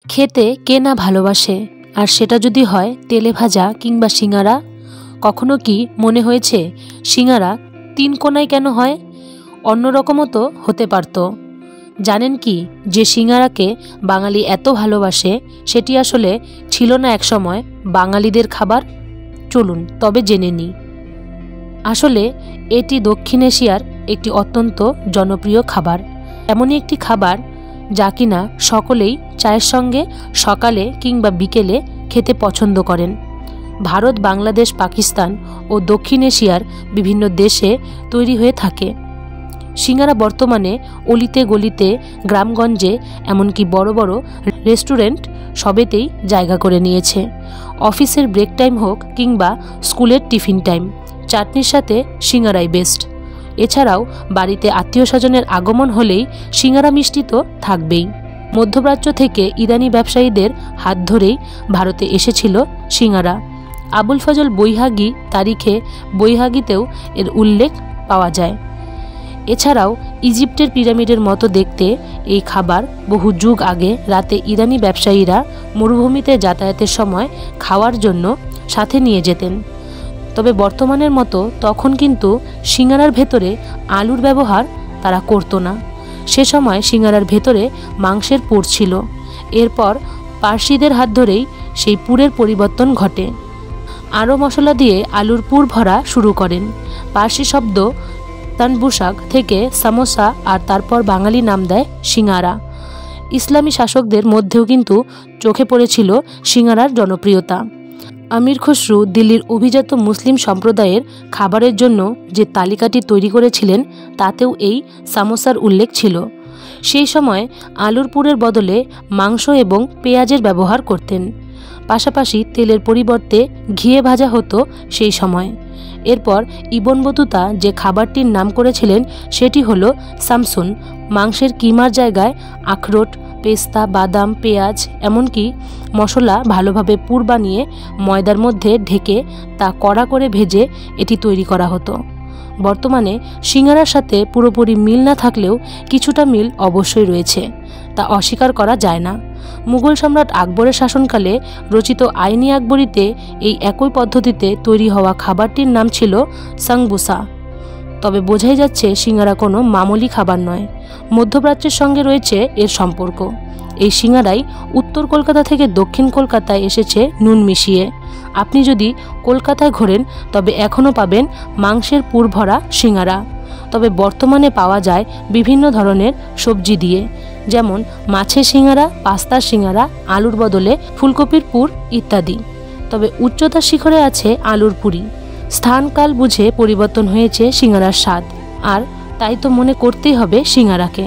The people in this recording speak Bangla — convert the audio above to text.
খেতে কে না ভালোবাসে, আর সেটা যদি হয় তেলে ভাজা কিংবা সিঙ্গারা। কখনো কি মনে হয়েছে সিঙ্গারা তিন কোণায় কেন হয়? অন্যরকমও তো হতে পারত। জানেন কি, যে সিঙ্গারাকে বাঙালি এত ভালোবাসে সেটি আসলে ছিল না একসময় বাঙালিদের খাবার? চলুন তবে জেনে নিই। আসলে এটি দক্ষিণ এশিয়ার একটি অত্যন্ত জনপ্রিয় খাবার। এমনই একটি খাবার যা কিনা সকলেই চায়ের সঙ্গে সকালে কিংবা বিকেলে খেতে পছন্দ করেন। ভারত, বাংলাদেশ, পাকিস্তান ও দক্ষিণ এশিয়ার বিভিন্ন দেশে তৈরি হয়ে থাকে। সিঙ্গারা বর্তমানে অলিতে গলিতে, গ্রামগঞ্জে, এমনকি বড় বড় রেস্টুরেন্ট সবেতেই জায়গা করে নিয়েছে। অফিসের ব্রেক টাইম হোক কিংবা স্কুলের টিফিন টাইম, চাটনির সাথে সিঙ্গারাই বেস্ট। এছাড়াও বাড়িতে আত্মীয় স্বজনের আগমন হলেই সিঙ্গারা মিষ্টি তো থাকবেই। মধ্যপ্রাচ্য থেকে ইরানি ব্যবসায়ীদের হাত ধরেই ভারতে এসেছিল সিঙ্গারা। আবুল ফজল বৈহাগী তারিখে বৈহাগীতেও এর উল্লেখ পাওয়া যায়। এছাড়াও ইজিপ্টের পিরামিডের মতো দেখতে এই খাবার বহু যুগ আগে রাতে ইরানি ব্যবসায়ীরা মরুভূমিতে যাতায়াতের সময় খাওয়ার জন্য সাথে নিয়ে যেতেন। তবে বর্তমানের মতো তখন কিন্তু সিঙ্গারার ভেতরে আলুর ব্যবহার তারা করতো না। সে সময় সিঙ্গারার ভেতরে মাংসের পুর ছিল। এরপর পার্সিদের হাত ধরেই সেই পুরের পরিবর্তন ঘটে। আরও মশলা দিয়ে আলুর পুর ভরা শুরু করেন। পার্সি শব্দ তানবুশাক থেকে সামোসা, আর তারপর বাঙালি নাম দেয় সিঙ্গারা। ইসলামী শাসকদের মধ্যেও কিন্তু চোখে পড়েছিল সিঙ্গারার জনপ্রিয়তা। আমির খসরু দিল্লির অভিজাত মুসলিম সম্প্রদায়ের খাবারের জন্য যে তালিকাটি তৈরি করেছিলেন তাতেও এই সামোসার উল্লেখ ছিল। সেই সময় আলুর পুরের বদলে মাংস এবং পেঁয়াজের ব্যবহার করতেন। পাশাপাশি তেলের পরিবর্তে ঘিয়ে ভাজা হতো সেই সময়। এরপর ইবন বতুতা যে খাবারটির নাম করেছিলেন সেটি হলো সামসুন। মাংসের কিমার জায়গায় আখরোট, পেস্তা, বাদাম, পেঁয়াজ এমনকি মশলা ভালোভাবে পুর বানিয়ে ময়দার মধ্যে ঢেকে তা কড়া করে ভেজে এটি তৈরি করা হতো। বর্তমানে সিঙ্গারার সাথে পুরোপুরি মিল না থাকলেও কিছুটা মিল অবশ্যই রয়েছে, তা অস্বীকার করা যায় না। মুঘল সম্রাট আকবরের শাসনকালে রচিত আইনি আকবরীতে এই একই পদ্ধতিতে তৈরি হওয়া খাবারটির নাম ছিল সাংবুসা। তবে বোঝাই যাচ্ছে সিঙ্গারা কোনো মামুলি খাবার নয়। মধ্যপ্রাচ্যের সঙ্গে রয়েছে এর সম্পর্ক। এই সিঙ্গারাই উত্তর কলকাতা থেকে দক্ষিণ কলকাতায় এসেছে নুন মিশিয়ে। আপনি যদি কলকাতায় ঘোরেন তবে এখনও পাবেন মাংসের পুর ভরা সিঙ্গারা। তবে বর্তমানে পাওয়া যায় বিভিন্ন ধরনের সবজি দিয়ে, যেমন মাছের সিঙ্গারা, পাস্তার সিঙ্গারা, আলুর বদলে ফুলকপির পুর ইত্যাদি। তবে উচ্চতার শিখরে আছে আলুর পুরি। স্থানকাল বুঝে পরিবর্তন হয়েছে সিঙ্গারার স্বাদ, আর তাই তো মনে করতেই হবে সিঙ্গারাকে।